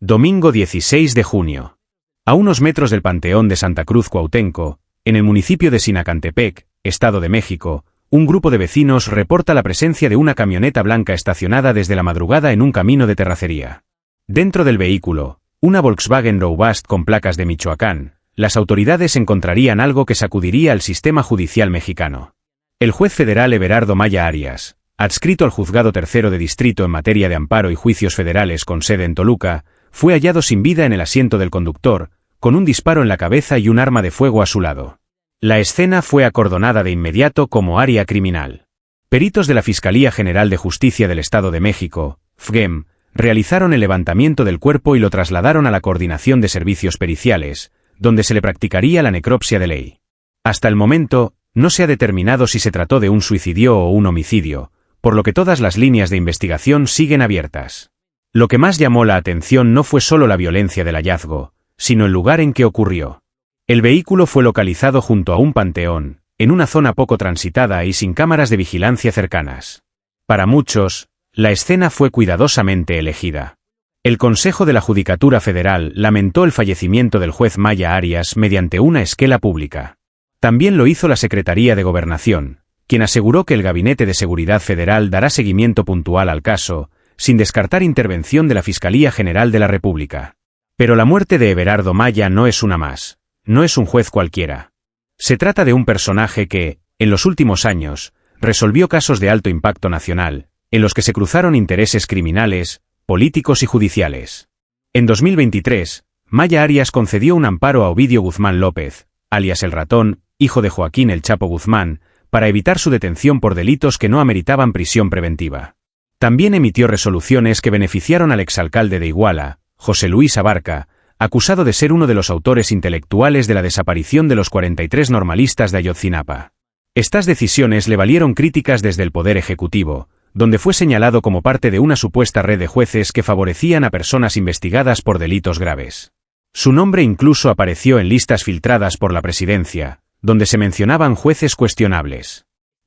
Domingo 16 de junio. A unos metros del Panteón de Santa Cruz Cuauhtémoc, en el municipio de Sinacantepec, Estado de México, un grupo de vecinos reporta la presencia de una camioneta blanca estacionada desde la madrugada en un camino de terracería. Dentro del vehículo, una Volkswagen Robust con placas de Michoacán. Las autoridades encontrarían algo que sacudiría al sistema judicial mexicano. El juez federal Everardo Maya Arias, adscrito al Juzgado Tercero de Distrito en materia de amparo y juicios federales con sede en Toluca, fue hallado sin vida en el asiento del conductor, con un disparo en la cabeza y un arma de fuego a su lado. La escena fue acordonada de inmediato como área criminal. Peritos de la Fiscalía General de Justicia del Estado de México, FGEM, realizaron el levantamiento del cuerpo y lo trasladaron a la Coordinación de Servicios Periciales, donde se le practicaría la necropsia de ley. Hasta el momento, no se ha determinado si se trató de un suicidio o un homicidio, por lo que todas las líneas de investigación siguen abiertas. Lo que más llamó la atención no fue solo la violencia del hallazgo, sino el lugar en que ocurrió. El vehículo fue localizado junto a un panteón, en una zona poco transitada y sin cámaras de vigilancia cercanas. Para muchos, la escena fue cuidadosamente elegida. El Consejo de la Judicatura Federal lamentó el fallecimiento del juez Maya Arias mediante una esquela pública. También lo hizo la Secretaría de Gobernación, quien aseguró que el Gabinete de Seguridad Federal dará seguimiento puntual al caso, sin descartar intervención de la Fiscalía General de la República. Pero la muerte de Everardo Maya no es una más, no es un juez cualquiera. Se trata de un personaje que, en los últimos años, resolvió casos de alto impacto nacional, en los que se cruzaron intereses criminales, políticos y judiciales. En 2023, Maya Arias concedió un amparo a Ovidio Guzmán López, alias El Ratón, hijo de Joaquín El Chapo Guzmán, para evitar su detención por delitos que no ameritaban prisión preventiva. También emitió resoluciones que beneficiaron al exalcalde de Iguala, José Luis Abarca, acusado de ser uno de los autores intelectuales de la desaparición de los 43 normalistas de Ayotzinapa. Estas decisiones le valieron críticas desde el Poder Ejecutivo, donde fue señalado como parte de una supuesta red de jueces que favorecían a personas investigadas por delitos graves. Su nombre incluso apareció en listas filtradas por la presidencia, donde se mencionaban jueces cuestionables.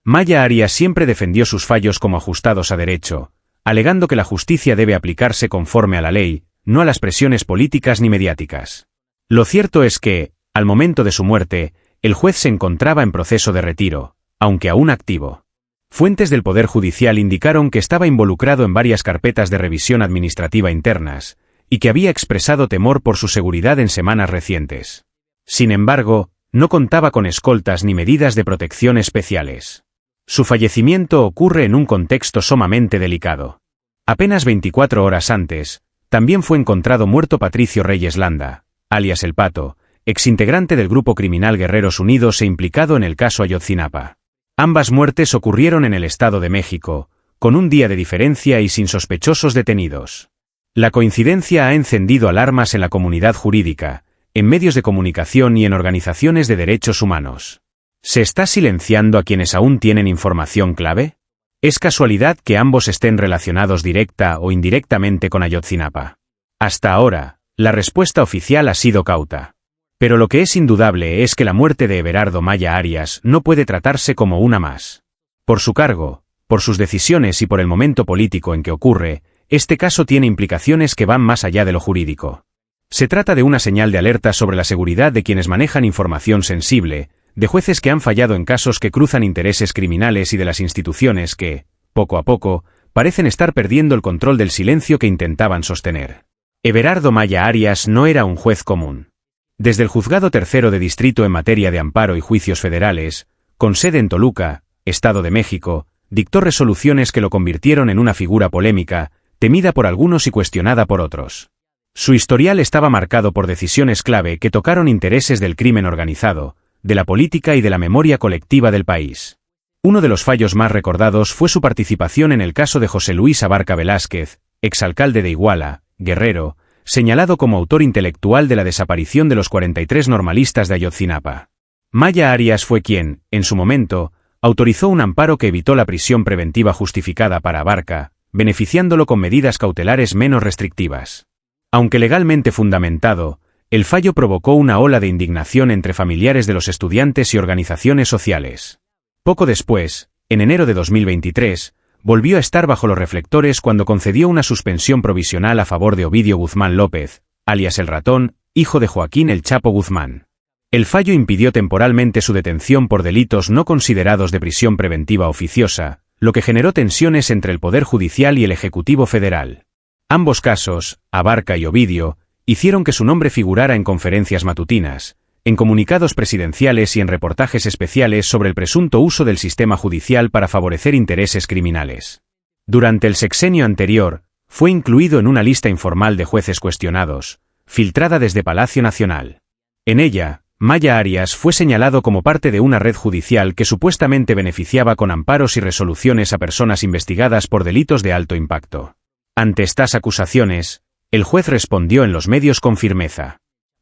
Maya Arias siempre defendió sus fallos como ajustados a derecho, alegando que la justicia debe aplicarse conforme a la ley, no a las presiones políticas ni mediáticas. Lo cierto es que, al momento de su muerte, el juez se encontraba en proceso de retiro, aunque aún activo. Fuentes del Poder Judicial indicaron que estaba involucrado en varias carpetas de revisión administrativa internas, y que había expresado temor por su seguridad en semanas recientes. Sin embargo, no contaba con escoltas ni medidas de protección especiales. Su fallecimiento ocurre en un contexto sumamente delicado. Apenas 24 horas antes, también fue encontrado muerto Patricio Reyes Landa, alias El Pato, exintegrante del grupo criminal Guerreros Unidos e implicado en el caso Ayotzinapa. Ambas muertes ocurrieron en el Estado de México, con un día de diferencia y sin sospechosos detenidos. La coincidencia ha encendido alarmas en la comunidad jurídica, en medios de comunicación y en organizaciones de derechos humanos. ¿Se está silenciando a quienes aún tienen información clave? ¿Es casualidad que ambos estén relacionados directa o indirectamente con Ayotzinapa? Hasta ahora, la respuesta oficial ha sido cauta. Pero lo que es indudable es que la muerte de Everardo Maya Arias no puede tratarse como una más. Por su cargo, por sus decisiones y por el momento político en que ocurre, este caso tiene implicaciones que van más allá de lo jurídico. Se trata de una señal de alerta sobre la seguridad de quienes manejan información sensible, de jueces que han fallado en casos que cruzan intereses criminales y de las instituciones que, poco a poco, parecen estar perdiendo el control del silencio que intentaban sostener. Everardo Maya Arias no era un juez común. Desde el Juzgado Tercero de Distrito en materia de amparo y juicios federales, con sede en Toluca, Estado de México, dictó resoluciones que lo convirtieron en una figura polémica, temida por algunos y cuestionada por otros. Su historial estaba marcado por decisiones clave que tocaron intereses del crimen organizado, de la política y de la memoria colectiva del país. Uno de los fallos más recordados fue su participación en el caso de José Luis Abarca Velázquez, exalcalde de Iguala, Guerrero, señalado como autor intelectual de la desaparición de los 43 normalistas de Ayotzinapa. Maya Arias fue quien, en su momento, autorizó un amparo que evitó la prisión preventiva justificada para Abarca, beneficiándolo con medidas cautelares menos restrictivas. Aunque legalmente fundamentado, el fallo provocó una ola de indignación entre familiares de los estudiantes y organizaciones sociales. Poco después, en enero de 2023, volvió a estar bajo los reflectores cuando concedió una suspensión provisional a favor de Ovidio Guzmán López, alias El Ratón, hijo de Joaquín El Chapo Guzmán. El fallo impidió temporalmente su detención por delitos no considerados de prisión preventiva oficiosa, lo que generó tensiones entre el Poder Judicial y el Ejecutivo Federal. Ambos casos, Abarca y Ovidio, hicieron que su nombre figurara en conferencias matutinas, en comunicados presidenciales y en reportajes especiales sobre el presunto uso del sistema judicial para favorecer intereses criminales. Durante el sexenio anterior, fue incluido en una lista informal de jueces cuestionados, filtrada desde Palacio Nacional. En ella, Maya Arias fue señalado como parte de una red judicial que supuestamente beneficiaba con amparos y resoluciones a personas investigadas por delitos de alto impacto. Ante estas acusaciones, el juez respondió en los medios con firmeza.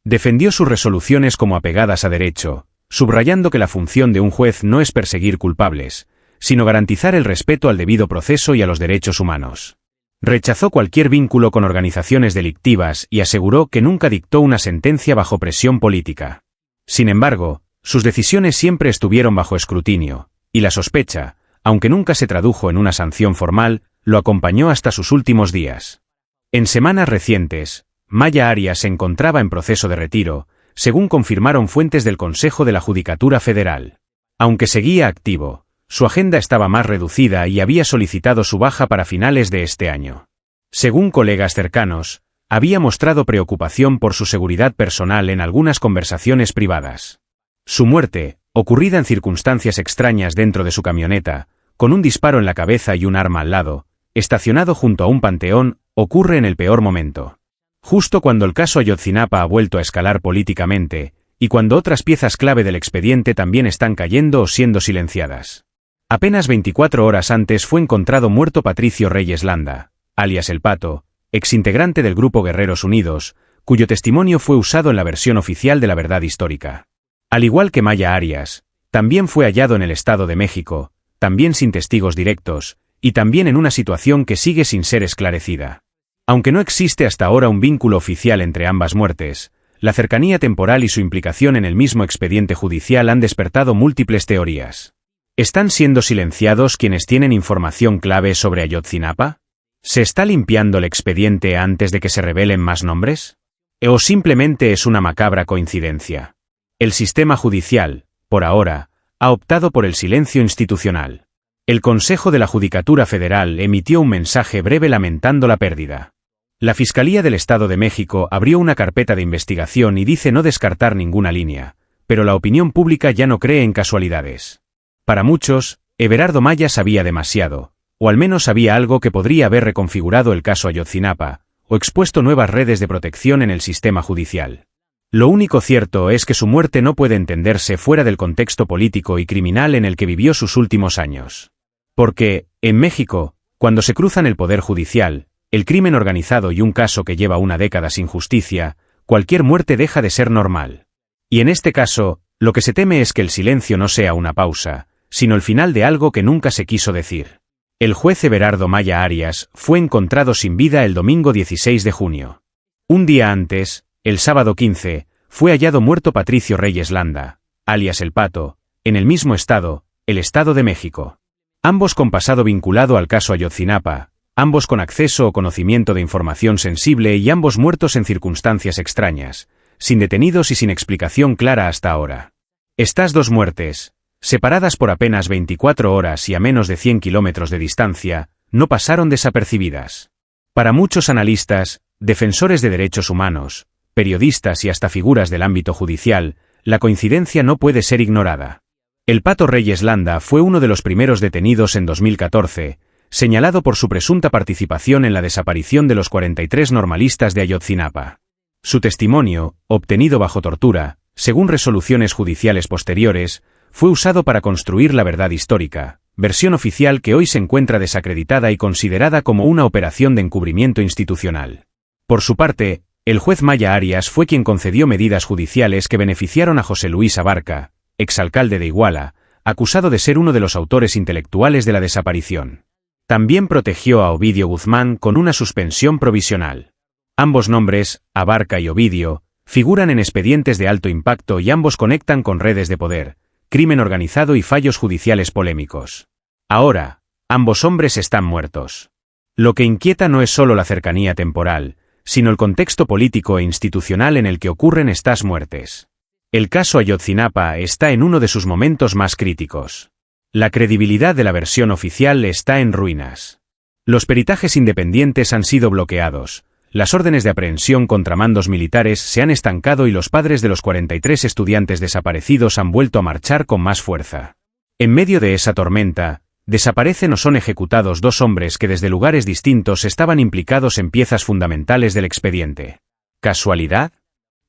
Defendió sus resoluciones como apegadas a derecho, subrayando que la función de un juez no es perseguir culpables, sino garantizar el respeto al debido proceso y a los derechos humanos. Rechazó cualquier vínculo con organizaciones delictivas y aseguró que nunca dictó una sentencia bajo presión política. Sin embargo, sus decisiones siempre estuvieron bajo escrutinio, y la sospecha, aunque nunca se tradujo en una sanción formal, lo acompañó hasta sus últimos días. En semanas recientes, Maya Arias se encontraba en proceso de retiro, según confirmaron fuentes del Consejo de la Judicatura Federal. Aunque seguía activo, su agenda estaba más reducida y había solicitado su baja para finales de este año. Según colegas cercanos, había mostrado preocupación por su seguridad personal en algunas conversaciones privadas. Su muerte, ocurrida en circunstancias extrañas dentro de su camioneta, con un disparo en la cabeza y un arma al lado, estacionado junto a un panteón, ocurre en el peor momento. Justo cuando el caso Ayotzinapa ha vuelto a escalar políticamente, y cuando otras piezas clave del expediente también están cayendo o siendo silenciadas. Apenas 24 horas antes fue encontrado muerto Patricio Reyes Landa, alias El Pato, exintegrante del Grupo Guerreros Unidos, cuyo testimonio fue usado en la versión oficial de la verdad histórica. Al igual que Maya Arias, también fue hallado en el Estado de México, también sin testigos directos, y también en una situación que sigue sin ser esclarecida. Aunque no existe hasta ahora un vínculo oficial entre ambas muertes, la cercanía temporal y su implicación en el mismo expediente judicial han despertado múltiples teorías. ¿Están siendo silenciados quienes tienen información clave sobre Ayotzinapa? ¿Se está limpiando el expediente antes de que se revelen más nombres? ¿O simplemente es una macabra coincidencia? El sistema judicial, por ahora, ha optado por el silencio institucional. El Consejo de la Judicatura Federal emitió un mensaje breve lamentando la pérdida. La Fiscalía del Estado de México abrió una carpeta de investigación y dice no descartar ninguna línea, pero la opinión pública ya no cree en casualidades. Para muchos, Everardo Maya sabía demasiado, o al menos sabía algo que podría haber reconfigurado el caso Ayotzinapa, o expuesto nuevas redes de protección en el sistema judicial. Lo único cierto es que su muerte no puede entenderse fuera del contexto político y criminal en el que vivió sus últimos años. Porque, en México, cuando se cruzan el poder judicial, el crimen organizado y un caso que lleva una década sin justicia, cualquier muerte deja de ser normal. Y en este caso, lo que se teme es que el silencio no sea una pausa, sino el final de algo que nunca se quiso decir. El juez Everardo Maya Arias fue encontrado sin vida el domingo 16 de junio. Un día antes, el sábado 15, fue hallado muerto Patricio Reyes Landa, alias El Pato, en el mismo estado, el Estado de México. Ambos con pasado vinculado al caso Ayotzinapa, ambos con acceso o conocimiento de información sensible y ambos muertos en circunstancias extrañas, sin detenidos y sin explicación clara hasta ahora. Estas dos muertes, separadas por apenas 24 horas y a menos de 100 kilómetros de distancia, no pasaron desapercibidas. Para muchos analistas, defensores de derechos humanos, periodistas y hasta figuras del ámbito judicial, la coincidencia no puede ser ignorada. El Pato Reyes Landa fue uno de los primeros detenidos en 2014, señalado por su presunta participación en la desaparición de los 43 normalistas de Ayotzinapa. Su testimonio, obtenido bajo tortura, según resoluciones judiciales posteriores, fue usado para construir la verdad histórica, versión oficial que hoy se encuentra desacreditada y considerada como una operación de encubrimiento institucional. Por su parte, el juez Maya Arias fue quien concedió medidas judiciales que beneficiaron a José Luis Abarca, exalcalde de Iguala, acusado de ser uno de los autores intelectuales de la desaparición. También protegió a Ovidio Guzmán con una suspensión provisional. Ambos nombres, Abarca y Ovidio, figuran en expedientes de alto impacto y ambos conectan con redes de poder, crimen organizado y fallos judiciales polémicos. Ahora, Ambos hombres están muertos. Lo que inquieta no es solo la cercanía temporal, sino el contexto político e institucional en el que ocurren estas muertes. El caso Ayotzinapa está en uno de sus momentos más críticos. La credibilidad de la versión oficial está en ruinas. Los peritajes independientes han sido bloqueados, las órdenes de aprehensión contra mandos militares se han estancado y los padres de los 43 estudiantes desaparecidos han vuelto a marchar con más fuerza. En medio de esa tormenta, desaparecen o son ejecutados dos hombres que desde lugares distintos estaban implicados en piezas fundamentales del expediente. ¿Casualidad?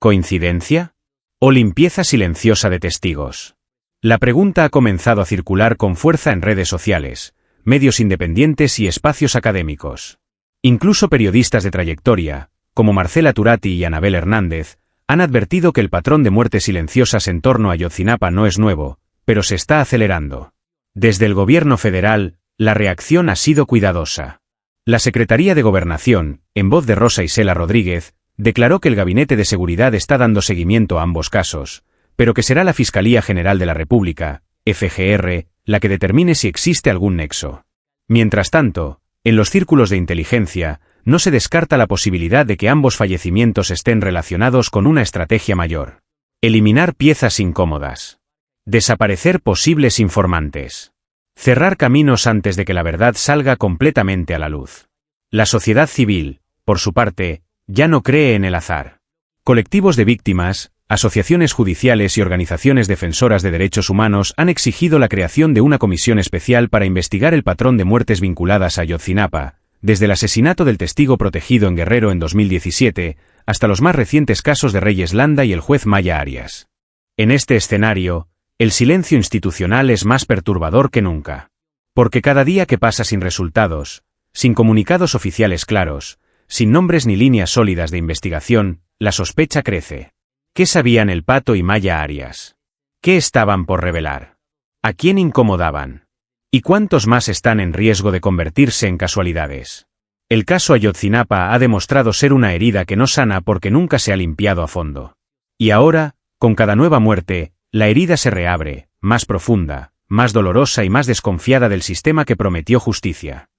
¿Coincidencia? ¿O limpieza silenciosa de testigos? La pregunta ha comenzado a circular con fuerza en redes sociales, medios independientes y espacios académicos. Incluso periodistas de trayectoria, como Marcela Turati y Anabel Hernández, han advertido que el patrón de muertes silenciosas en torno a Ayotzinapa no es nuevo, pero se está acelerando. Desde el gobierno federal, la reacción ha sido cuidadosa. La Secretaría de Gobernación, en voz de Rosa Isela Rodríguez, declaró que el Gabinete de Seguridad está dando seguimiento a ambos casos, pero que será la Fiscalía General de la República, FGR, la que determine si existe algún nexo. Mientras tanto, en los círculos de inteligencia, no se descarta la posibilidad de que ambos fallecimientos estén relacionados con una estrategia mayor. Eliminar piezas incómodas. Desaparecer posibles informantes. Cerrar caminos antes de que la verdad salga completamente a la luz. La sociedad civil, por su parte, ya no cree en el azar. Colectivos de víctimas, asociaciones judiciales y organizaciones defensoras de derechos humanos han exigido la creación de una comisión especial para investigar el patrón de muertes vinculadas a Ayotzinapa, desde el asesinato del testigo protegido en Guerrero en 2017, hasta los más recientes casos de Reyes Landa y el juez Maya Arias. En este escenario, el silencio institucional es más perturbador que nunca. Porque cada día que pasa sin resultados, sin comunicados oficiales claros, sin nombres ni líneas sólidas de investigación, la sospecha crece. ¿Qué sabían el Pato y Maya Arias? ¿Qué estaban por revelar? ¿A quién incomodaban? ¿Y cuántos más están en riesgo de convertirse en casualidades? El caso Ayotzinapa ha demostrado ser una herida que no sana porque nunca se ha limpiado a fondo. Y ahora, con cada nueva muerte, la herida se reabre, más profunda, más dolorosa y más desconfiada del sistema que prometió justicia.